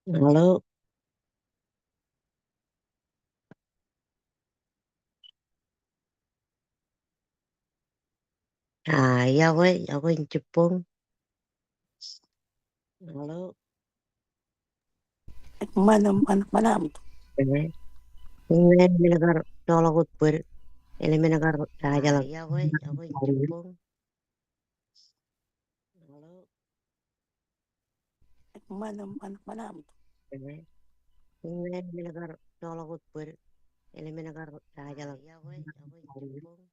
Halo, iya we, ako yung Jepang. Halo, Anak manam tu. eh, yung minagar tolakot po, minagar kaya lang. Iya we, ako yung Jepang. Halo, Anak manam tu. yung minagar tolakot po, minagar kaya lang. Iya we, ako yung Jepang.